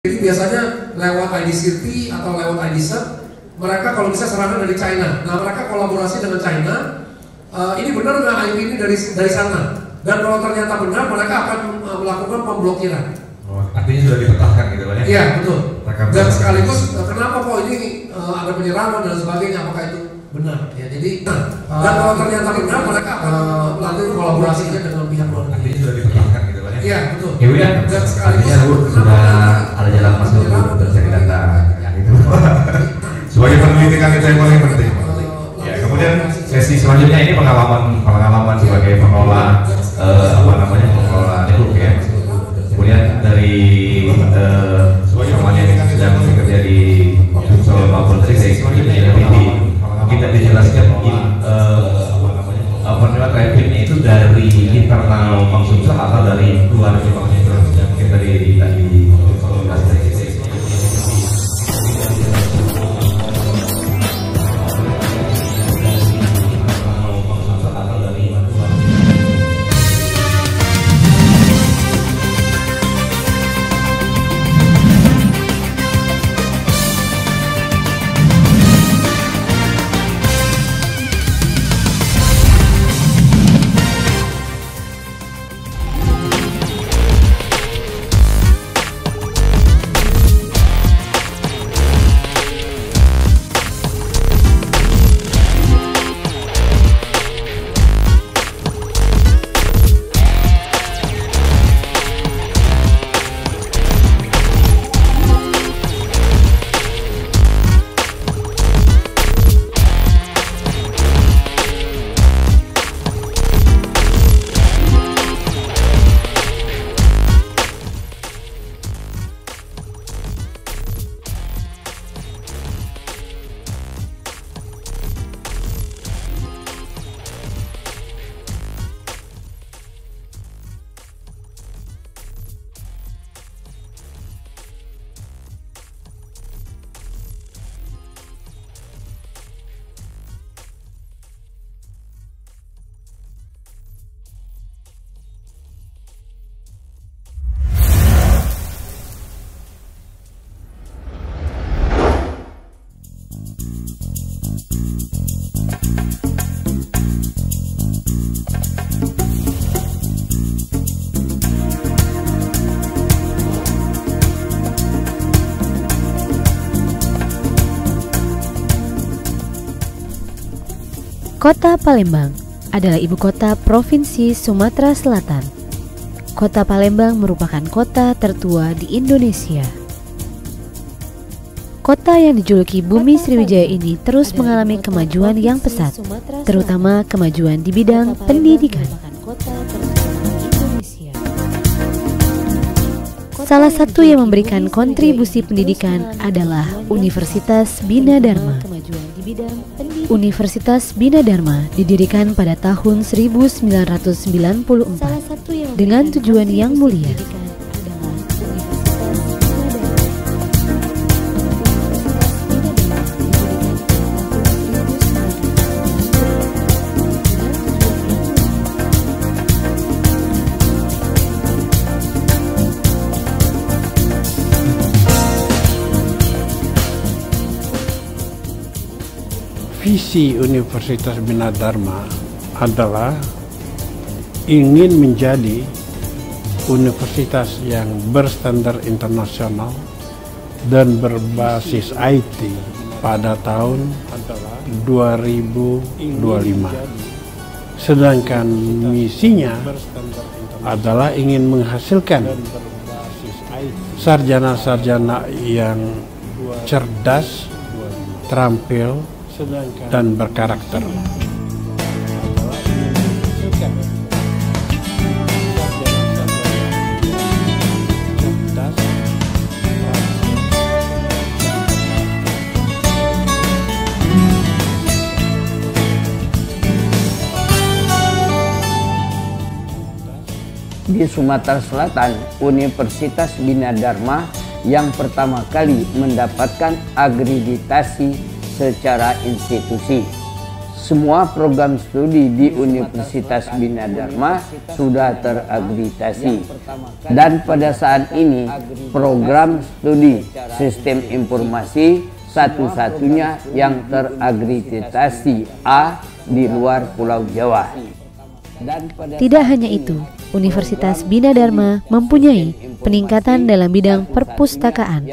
Jadi biasanya lewat ID City atau lewat ID Cert, mereka kalau bisa serangan dari China. Nah, mereka kolaborasi dengan China. Ini benar nggak IP ini dari sana? Dan kalau ternyata benar, mereka akan melakukan pemblokiran. Oh, artinya sudah dipetakan gitu kan ya? Iya, betul. Dan sekaligus gitu. kenapa kok ini ada penyerangan dan sebagainya? Apakah itu benar? Ya, jadi dan kalau ternyata benar, mereka akan melakukan kolaborasinya dengan pihak luar negeri. Artinya sudah dipetakan gitu kan ya? Iya, betul. Ya udah. Dan sekaligus sudah ada jalan masuk untuk cari data yang itu. Sebagai peneliti kan itu yang paling penting. Ya, kemudian sesi selanjutnya ini pengalaman sebagai pengelola pengelola network ya. Kemudian dari teman yang sedang bekerja di Solo maupun dari selanjutnya kita dijelaskan trafficnya itu dari internal Bank Sumsel atau dari luar Bank Sumsel. Mungkin dari Kota Palembang adalah ibu kota Provinsi Sumatera Selatan. Kota Palembang merupakan kota tertua di Indonesia. Kota yang dijuluki Bumi Sriwijaya ini terus mengalami kemajuan yang pesat, terutama kemajuan di bidang pendidikan. Salah satu yang memberikan kontribusi pendidikan adalah Universitas Bina Dharma. Universitas Bina Dharma didirikan pada tahun 1994 dengan tujuan yang mulia. Visi Universitas Bina Dharma adalah ingin menjadi universitas yang berstandar internasional dan berbasis IT pada tahun 2025. Sedangkan misinya adalah ingin menghasilkan sarjana-sarjana yang cerdas, terampil, dan berkarakter. Di Sumatera Selatan, Universitas Bina Dharma yang pertama kali mendapatkan akreditasi secara institusi. Semua program studi di Universitas Bina Dharma sudah terakreditasi. Dan pada saat ini program studi Sistem Informasi satu-satunya yang terakreditasi A di luar Pulau Jawa. Tidak hanya itu, Universitas Bina Dharma mempunyai peningkatan dalam bidang perpustakaan.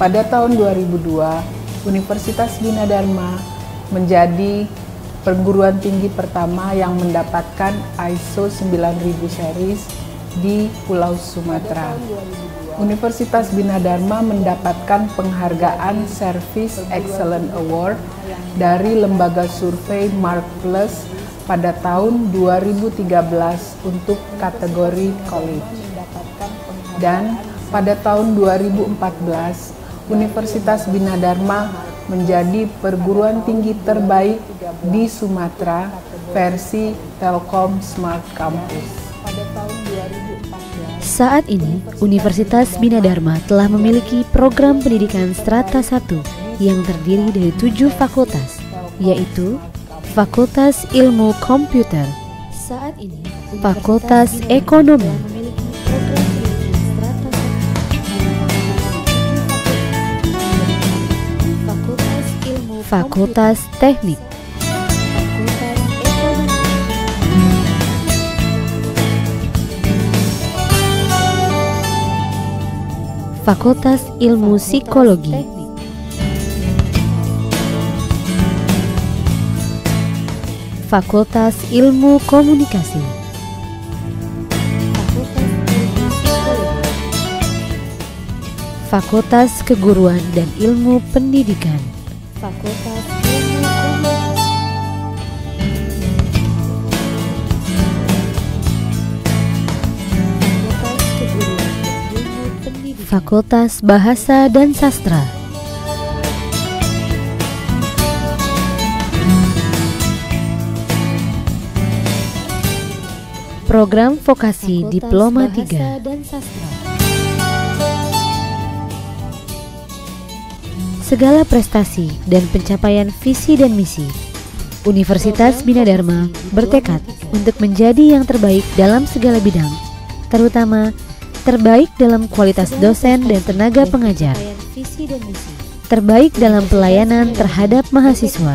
Pada tahun 2002, Universitas Bina Dharma menjadi perguruan tinggi pertama yang mendapatkan ISO 9000 series di Pulau Sumatera. Universitas Bina Dharma mendapatkan penghargaan Service Excellence Award dari lembaga survei Mark Plus pada tahun 2013 untuk kategori college. Dan pada tahun 2014, Universitas Bina Dharma menjadi perguruan tinggi terbaik di Sumatera versi Telkom Smart Campus. Saat ini, Universitas Bina Dharma telah memiliki program pendidikan strata 1 yang terdiri dari 7 fakultas, yaitu Fakultas Ilmu Komputer, saat ini Fakultas Ekonomi, Fakultas Teknik, Fakultas Ilmu Psikologi, Fakultas Ilmu Komunikasi, Fakultas Keguruan dan Ilmu Pendidikan, Fakultas Ilmu Fakultas Bahasa dan Sastra, Program Vokasi Diploma 3, segala prestasi dan pencapaian visi dan misi, Universitas Bina Dharma bertekad untuk menjadi yang terbaik dalam segala bidang, terutama terbaik dalam kualitas dosen dan tenaga pengajar, terbaik dalam pelayanan terhadap mahasiswa,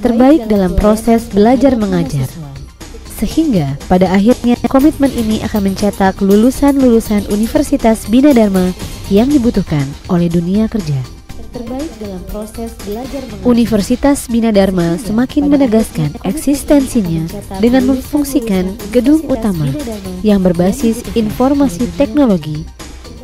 terbaik dalam proses belajar mengajar. Sehingga pada akhirnya komitmen ini akan mencetak lulusan-lulusan Universitas Bina Dharma yang dibutuhkan oleh dunia kerja. Terbaik dalam proses belajar mengajar. Universitas Bina Dharma semakin menegaskan eksistensinya dengan memfungsikan gedung utama yang berbasis informasi teknologi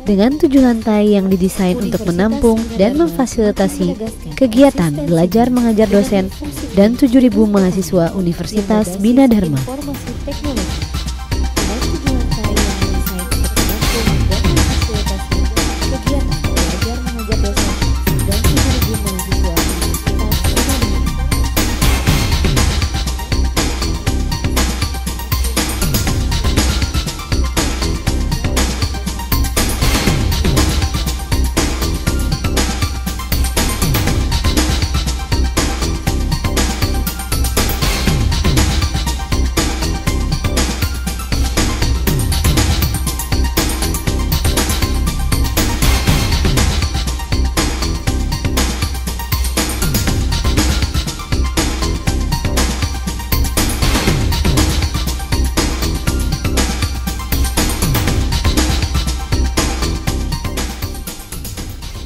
dengan 7 lantai yang didesain untuk menampung dan memfasilitasi kegiatan belajar mengajar dosen dan 7.000 mahasiswa Universitas Bina Dharma.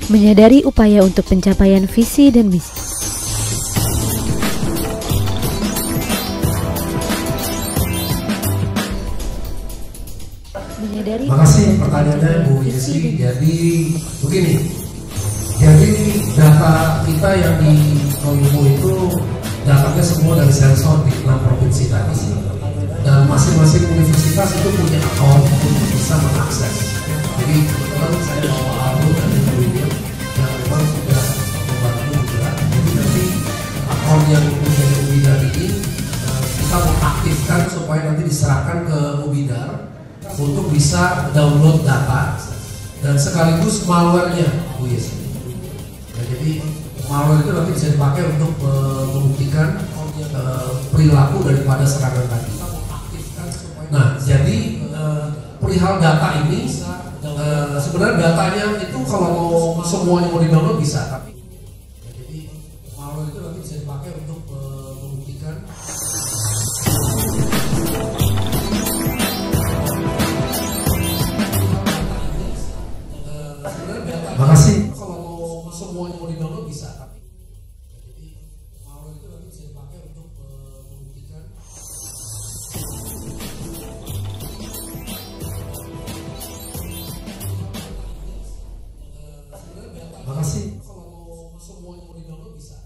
Menyadari upaya untuk pencapaian visi dan misi. Makasih pertanyaannya Bu Yesi. Jadi begini, jadi data kita yang di Kominfo itu datanya semua dari sensor di 6 provinsi tadi, dan masing-masing universitas itu punya akun untuk bisa mengakses. Jadi kebetulan saya bawa Aldo dan William yang memang sudah membantu juga. Jadi nanti akun yang punya Ubidar ini kita mengaktifkan supaya nanti diserahkan ke Ubidar untuk bisa download data dan sekaligus malware-nya, Bu Yes. Ya, jadi malware itu nanti bisa dipakai untuk membuktikan perilaku daripada serangan tadi. Nah, jadi perihal data ini sebenarnya datanya itu kalau mau semuanya mau di-download bisa, tapi jadi malware itu nanti bisa dipakai untuk membuktikan. Makasih. Kalau semuanya mau di-download bisa, tapi jadi malware itu nanti bisa dipakai untuk membuktikan. Makasih. Kalau semuanya mau di-download bisa.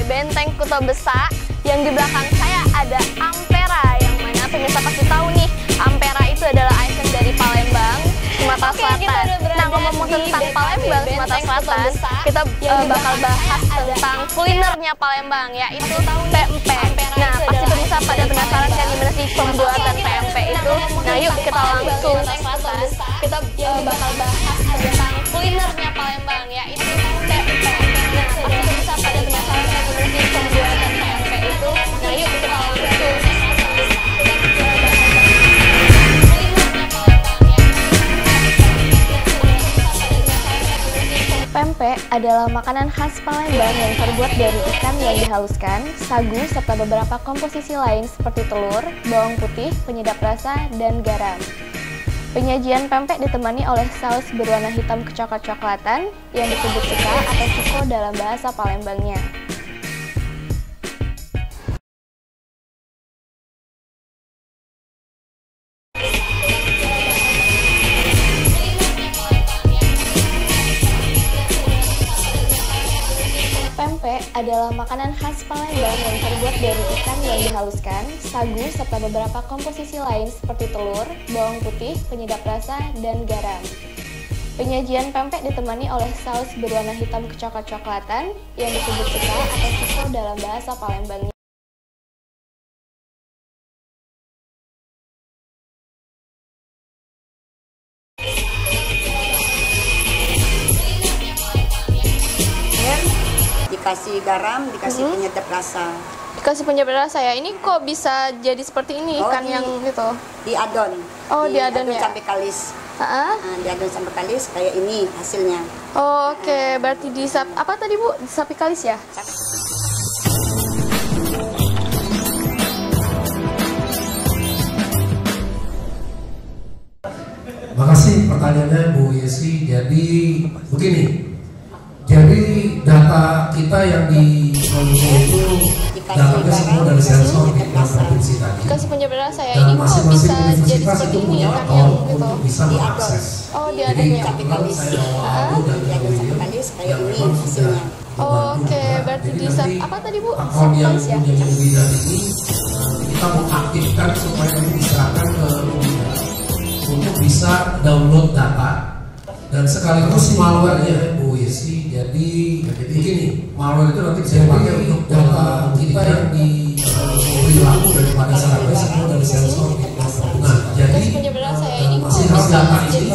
Benteng Kuto Besak. Yang di belakang saya ada Ampera, yang mana pemirsa pasti tahu nih, Ampera itu adalah ikon dari Palembang, Sumatera Selatan. Nah, ngomong tentang Palembang, Sumatera Selatan, kita bakal bahas tentang kulinernya Palembang, yaitu pempek. Nah, pasti pemirsa pada penasaran kan gimana sih pembuatan pempek itu? Nah, yuk kita langsung kita bakal bahas tentang kulinernya Palembang, yaitu pempek. Nah, pasti pemirsa pada penasaran kan gimana sih pembuatan pempek itu? Nah, yuk kita langsung Pempek adalah makanan khas Palembang yang terbuat dari ikan yang dihaluskan, sagu, serta beberapa komposisi lain seperti telur, bawang putih, penyedap rasa, dan garam. Penyajian pempek ditemani oleh saus berwarna hitam kecoklat-coklatan yang disebut cuka atau cuko dalam bahasa Palembangnya. Pempek adalah makanan khas Palembang yang terbuat dari ikan yang dihaluskan, sagu, serta beberapa komposisi lain seperti telur, bawang putih, penyedap rasa, dan garam. Penyajian pempek ditemani oleh saus berwarna hitam kecoklat-coklatan yang disebut cuka atau cuko dalam bahasa Palembangnya. Dikasih garam, dikasih penyedap rasa. Dikasih penyedap rasa ya. Ini kok bisa jadi seperti ini ikan yang itu? Diadon. Oh, diadon ya? sampai kalis. Heeh. Diadon sampai kalis kayak ini hasilnya. Oh, oke. Berarti apa tadi Bu? Sapi kalis ya? Makasih pertanyaannya Bu Yesi. Jadi begini, jadi data kita yang di Solo itu datanya semua dari sensor di provinsi tadi. Kasih penjelasan saya Dan ini kok masing-masing bisa jadi universitas seperti itu ini ya punya Kak, akun gitu. untuk bisa mengakses. Oh, Jadi diadon ya? kebetulan saya bawa Aldo dan William yang memang sudah Oh, membantu oke. juga. Berarti Jadi di nanti apa tadi Bu? akun yang Kalis ya? punya Ubida ini kita mau aktifkan supaya nanti diserahkan ke Ubida untuk bisa download data dan sekaligus malware-nya Bu Yesi. Jadi begini, malware itu nanti bisa dipakai untuk data kita yang di perilaku daripada serangga semua dari sensor. Nah, jadi masih harus data ini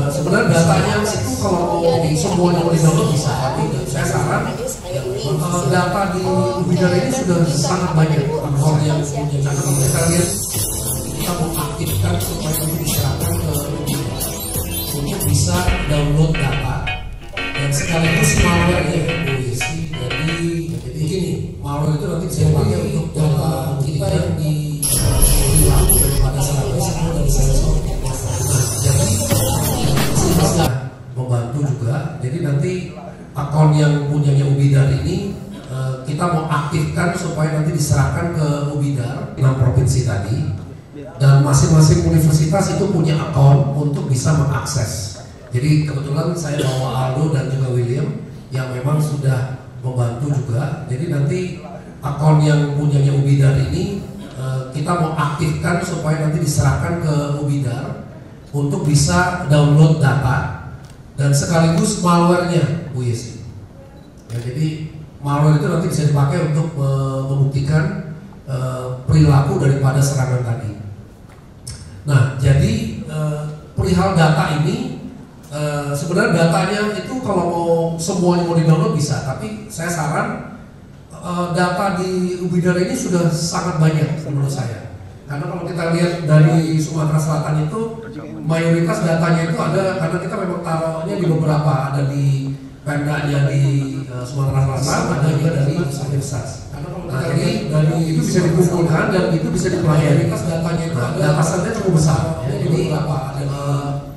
sebenarnya datanya itu kalau di semua yang di-download bisa, tapi saya saran data di Ubida ini sudah sangat banyak akun yang punya data. Kita lihat, kita mau aktifkan supaya nanti diserahkan ke Ubida untuk bisa download data dan sekaligus malware-nya Bu Yesi. Jadi begini, malware itu nanti bisa dipakai untuk data kita yang di perilaku daripada serangga semua dari sensor. Nah, jadi bisa membantu juga. Jadi nanti akun yang punyanya Ubidar ini kita mau aktifkan supaya nanti diserahkan ke Ubidar 6 provinsi tadi, dan masing-masing universitas itu punya akun untuk bisa mengakses. Jadi kebetulan saya bawa Aldo dan juga William yang memang sudah membantu juga. Jadi nanti akun yang punyanya Ubidar ini kita mau aktifkan supaya nanti diserahkan ke Ubidar untuk bisa download data dan sekaligus malware-nya Bu Yesi. Ya, jadi malware itu nanti bisa dipakai untuk membuktikan perilaku daripada serangan tadi. Nah, jadi perihal data ini sebenarnya datanya itu kalau mau semuanya mau di-download bisa, tapi saya saran data di Ubidar ini sudah sangat banyak menurut saya. Karena kalau kita lihat dari Sumatera Selatan itu mayoritas datanya itu ada, karena kita memang taruhnya di beberapa, ada di Pemdanya di Sumatera Selatan, ada juga dari universitas. Nah, jadi dari itu bisa dikumpulkan dan itu bisa dipelajari. Datanya itu ada, datasetnya cukup besar. Jadi beberapa, dan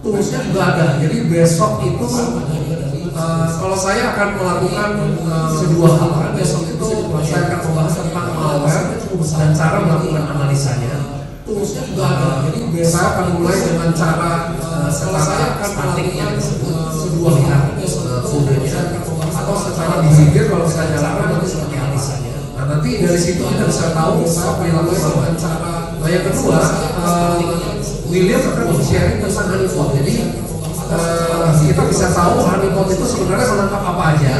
toolsnya juga ada. Jadi besok itu kalau saya akan melakukan kedua hal. Besok itu saya akan membahas tentang malware dan cara melakukan analisanya. Toolsnya juga ada. Jadi saya akan mulai dengan cara secara statik yang kedua hal kodenya, atau secara behavior kalau saya jalankan nanti seperti analisanya. Nah, nanti dari situ kita bisa tahu perilaku dengan cara. Nah, yang kedua, William akan sharing tentang honeypot. Jadi kita bisa tahu honeypot itu sebenarnya menangkap apa aja,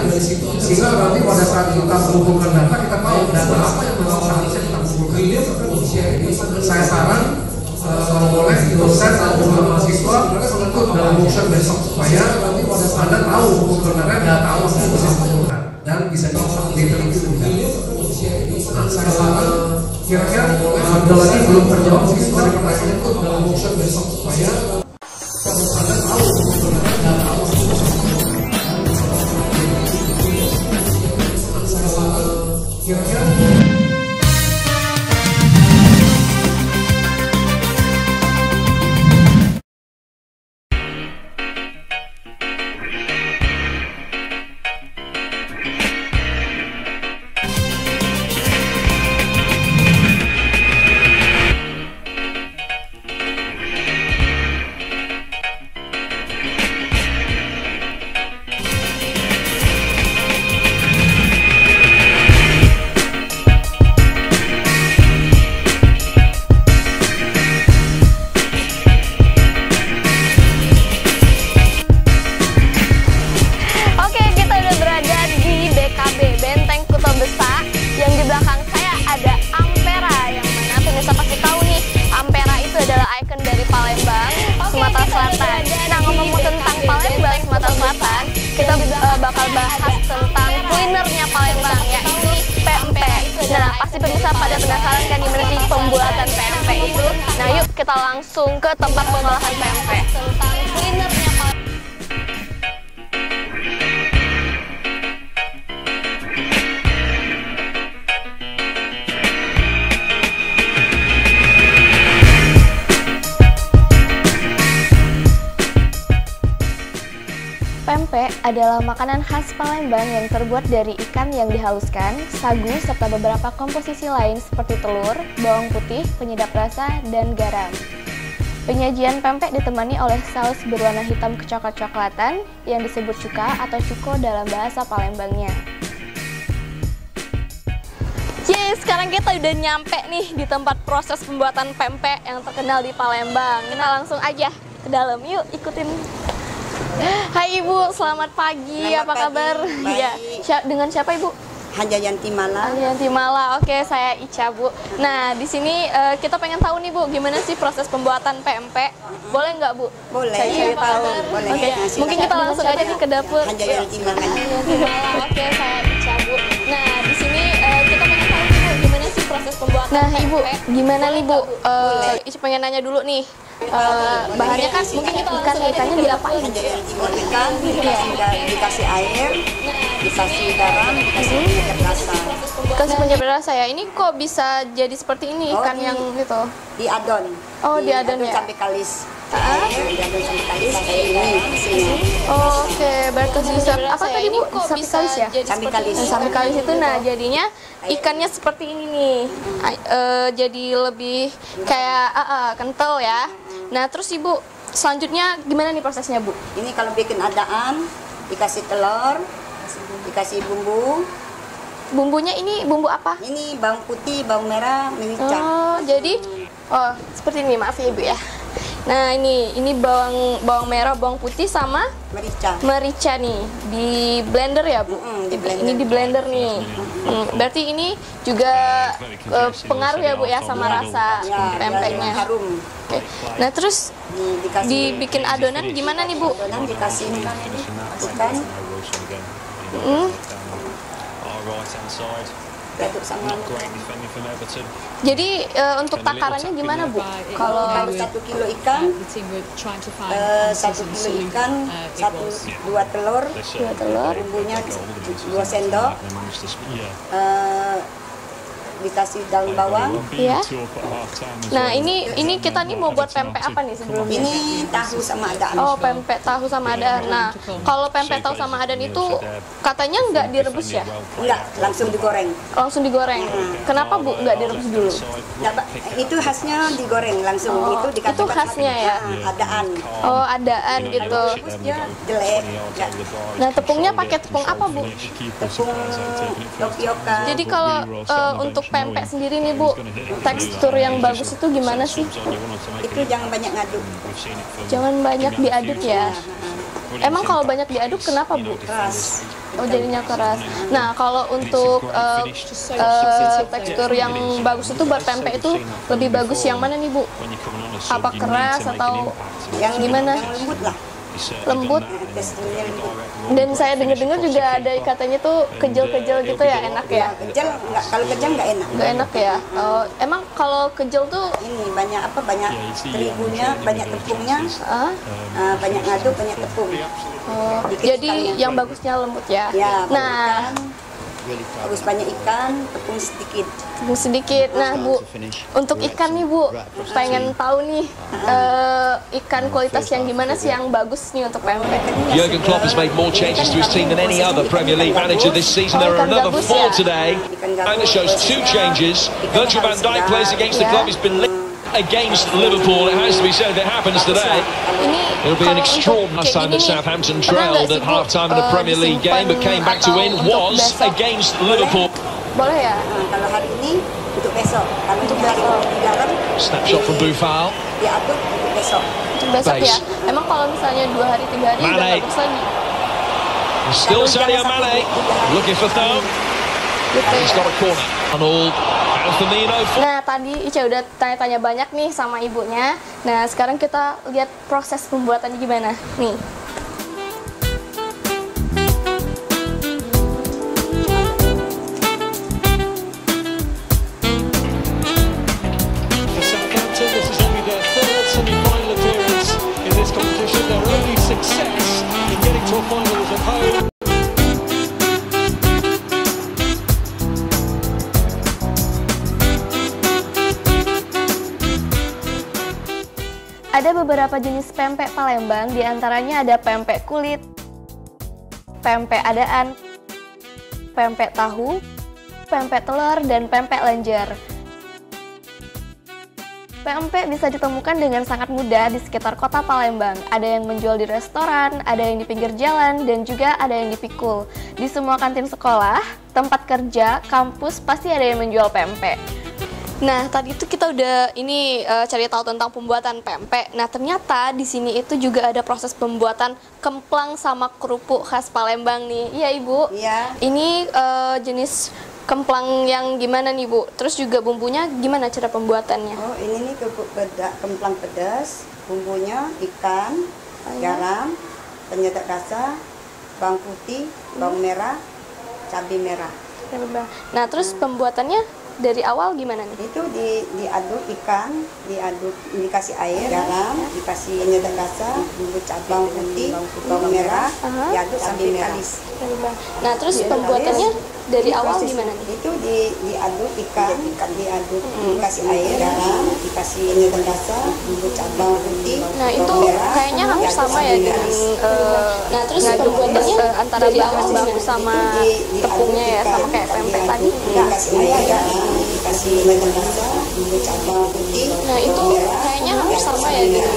sehingga nanti pada saat kita mengumpulkan data, kita tahu data apa yang seharusnya kita kumpulkan. William akan sharing. Saya saran kalau boleh dosen atau mahasiswa ikut dalam workshop besok supaya nanti pada saat Anda tahu sebenarnya data apa yang bisa dikumpulkan dan bisa diteliti juga. Nah, saya saran kira-kira ada lagi belum terjawab mungkin dari pertanyaan ikut dalam workshop besok supaya Anda tahu sebenarnya data apa yang bisa dikumpulkan dan bisa diteliti. Nah, saya saran kira-kira bakal bahas tentang kulinernya Palembang, yakni PMP. Nah, pasti pemirsa pada penasaran kan gimana sih pembuatan PMP itu? Nah yuk kita langsung ke tempat pengolahan pempek. Tentang kulinernya Palembang. Pempek adalah makanan khas Palembang yang terbuat dari ikan yang dihaluskan, sagu, serta beberapa komposisi lain seperti telur, bawang putih, penyedap rasa, dan garam. Penyajian pempek ditemani oleh saus berwarna hitam kecoklat-coklatan yang disebut cuka atau cuko dalam bahasa Palembangnya. Yeay, sekarang kita udah nyampe nih di tempat proses pembuatan pempek yang terkenal di Palembang. Kita langsung aja ke dalam, yuk ikutin. Hai Ibu, selamat pagi. Selamat apa kabar? pagi, Ya, dengan siapa Ibu? Hanjayanti Mala. Hanjayanti Mala. Oke, saya Ica Bu. Nah, di sini kita pengen tahu nih Bu, gimana sih proses pembuatan pempek? Boleh nggak Bu? Boleh. Saya tahu. Boleh. Oke, mungkin kita langsung aja nih ke dapur. Hanjayanti Mala. Hanjayanti Mala. Oke, saya Ica Bu. Nah, di sini kita pengen tahu nih Bu, gimana sih proses pembuatan pempek? Nah, Ibu, gimana nih Bu? Ica pengen nanya dulu nih. Bahannya kan mungkin ikannya diapain? Ikan dikasih air, dikasih garam, dikasih penyedap rasa. Kasih penyedap rasa ya. Ini kok bisa jadi seperti ini ikan yang gitu? Diadon. Oh, diadon ya. Sampai kalis. Diadon sampai kalis kayak ini. Oke, berarti bisa apa tadi Bu? Sampai kalis ya? Sampai kalis. Sampai kalis itu nah jadinya ikannya seperti ini nih. Jadi lebih kayak kental ya. Nah, terus Ibu selanjutnya gimana nih prosesnya Bu? Ini kalau bikin adaan, dikasih telur, dikasih bumbu. Bumbunya ini bumbu apa? Ini bawang putih, bawang merah, merica. Oh, jadi seperti ini, maaf ya Ibu ya. Nah, ini bawang merah, bawang putih sama merica nih di blender ya Bu. Ini di blender nih. Berarti ini juga pengaruh ya Bu ya sama rasa pempeknya. Harum. Oke. Nah, terus dibikin adonan gimana nih Bu? Adonan dikasih ikan. Aduk sama. Jadi untuk takarannya gimana Bu? Kalau 1 kilo ikan, 1 kilo ikan, 2 telur, bumbunya 2 sendok, dikasih daun bawang. Iya. Nah, ini kita nih mau buat pempek apa nih sebelumnya? Ini tahu sama adaan. Oh, pempek tahu sama adaan. Nah, kalau pempek tahu sama adaan itu katanya nggak direbus ya? Enggak, langsung digoreng. Langsung digoreng. Kenapa Bu nggak direbus dulu? Itu khasnya digoreng langsung. Itu dikatakan itu khasnya ya? Adaan. Oh, adaan gitu. Dia jelek. Nah, tepungnya pakai tepung apa Bu? Tepung tapioka. Jadi kalau untuk pempek sendiri nih Bu, tekstur yang bagus itu gimana sih? Itu jangan banyak ngaduk. Jangan banyak diaduk ya. Emang kalau banyak diaduk kenapa Bu? Keras. Oh, jadinya keras. Nah, kalau untuk tekstur yang bagus itu buat pempek itu lebih bagus yang mana nih Bu? Apa keras atau yang gimana? Yang lembut lah. Lembut. Dan saya dengar-dengar juga ada katanya tuh kejel-kejel gitu ya, enak ya? Kejel enggak, kalau kejel enggak enak. Enggak enak ya. Emang kalau kejel tuh ini banyak banyak terigunya, banyak tepungnya. Banyak ngaduk, banyak tepung. Jadi yang bagusnya lembut ya. Nah, harus banyak ikan, tepung sedikit. Tepung sedikit. Nah Bu, untuk ikan nih Bu, pengen tahu nih ikan kualitas yang gimana sih yang bagus nih untuk pempek? Jurgen Klopp has made more changes to his team than any other Premier League manager this season. There are another 4 today. And it shows 2 changes. Virgil van Dijk plays against the club. He's been against Liverpool. It has to be said, if it happens today, it'll be an extraordinary time that Southampton trailed at half-time in a Premier League game, but came back to win, was against Liverpool. Boleh ya? Kalau hari ini untuk besok. Kalau untuk besok digaram. Snapshot from Buffal. Diaduk untuk besok. Untuk besok ya? Emang kalau misalnya 2 hari 3 hari udah bagus lagi? Still Sadio Mane looking for third. He's got a corner on all. Nah, tadi Ica udah tanya-tanya banyak nih sama ibunya. Nah, sekarang kita lihat proses pembuatannya gimana. Nih. For Southampton, this is beberapa jenis pempek Palembang, diantaranya ada pempek kulit, pempek adaan, pempek tahu, pempek telur, dan pempek lenjer. Pempek bisa ditemukan dengan sangat mudah di sekitar kota Palembang. Ada yang menjual di restoran, ada yang di pinggir jalan, dan juga ada yang dipikul. Di semua kantin sekolah, tempat kerja, kampus, pasti ada yang menjual pempek. Nah, tadi itu kita udah cari tahu tentang pembuatan pempek. Nah, ternyata di sini itu juga ada proses pembuatan kemplang sama kerupuk khas Palembang nih. Iya, Ibu? Iya. Ini jenis kemplang yang gimana nih, Bu? Terus juga bumbunya gimana cara pembuatannya? Oh, ini nih kemplang pedas. Bumbunya ikan, garam, penyedap rasa, bawang putih, bawang merah, cabai merah. Nah, terus pembuatannya dari awal gimana nih? Itu diaduk ikan, dikasih air, garam, dikasih penyedap rasa, bumbu cabai, bawang putih, bawang merah, diaduk sampai kalis. Nah, terus pembuatannya dari awal gimana nih? Itu diaduk ikan, diaduk, dikasih air, garam, dikasih penyedap rasa, bumbu cabai, bawang putih. Nah, itu kayaknya hampir sama ya dengan nah, terus pembuatannya antara bahan baku sama tepungnya ya, sama kayak pempek tadi. Dikasih air, garam, dikasih penyedap rasa, bumbu cabai, bawang putih. Nah, itu kayaknya hampir sama ya dengan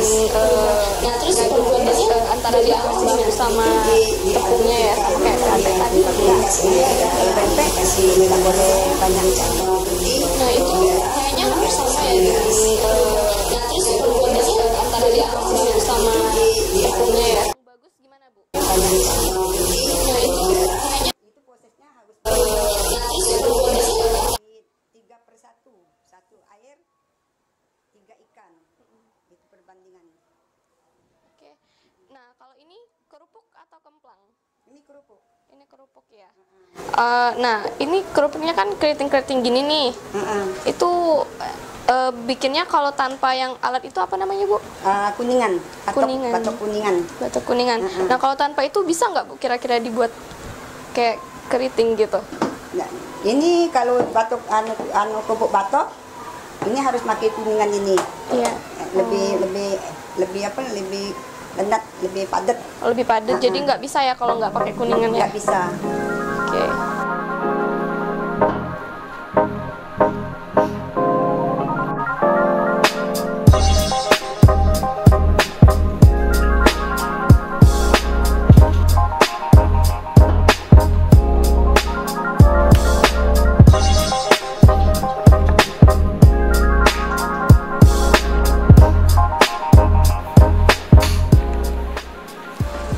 nah, terus pembuatannya antara bahan baku sama tepungnya ya, sama kayak pempek tadi. Pempek kasih goreng banyak cabai bawang putih. Nah, itu kayaknya hampir sama ya dengan nah, terus pembuatannya antara bahan baku sama tepungnya ya. Bagus gimana, Bu? Banyak cabai bawang putih. Nah, itu kayaknya Prosesnya harus nah, terus pembuatannya 3/1, 1 air, 3 ikan. Itu perbandingan. Oke. Nah, kalau ini kerupuk atau kemplang? Ini kerupuk. Ini kerupuk ya. Nah, ini kerupuknya kan keriting-keriting gini nih. Itu bikinnya kalau tanpa yang alat itu apa namanya, Bu? Kuningan. Kuningan. Batok kuningan. Batok kuningan. Nah, kalau tanpa itu bisa nggak, Bu, kira-kira dibuat kayak keriting gitu? Nah, ini kalau batok kerupuk batok, ini harus pakai kuningan ini. Iya. Lebih apa? Lebih lenat, lebih padat. Lebih padat. Jadi nggak bisa ya kalau nggak pakai kuningan ya? Nggak bisa. Oke.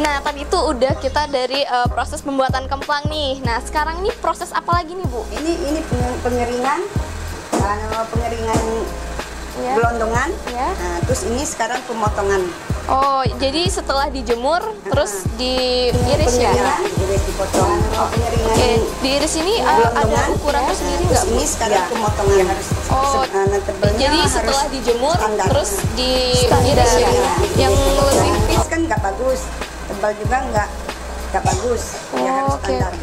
Nah, tadi itu udah kita dari proses pembuatan kemplang nih. Nah, sekarang ini proses apa lagi nih, Bu? Ini pengeringan, Ya. gelondongan. Ya. Nah, terus ini sekarang pemotongan. Oh, jadi setelah dijemur terus diiris ya? Pengeringan, iris dipotong. Pengeringan. Oke, diiris ini ada ukuran tersendiri nggak, Bu? Ini sekarang pemotongan harus. Jadi setelah dijemur terus diiris ya? Yang lebih tipis kan nggak bagus, tebal juga nggak bagus. Ya harus standar.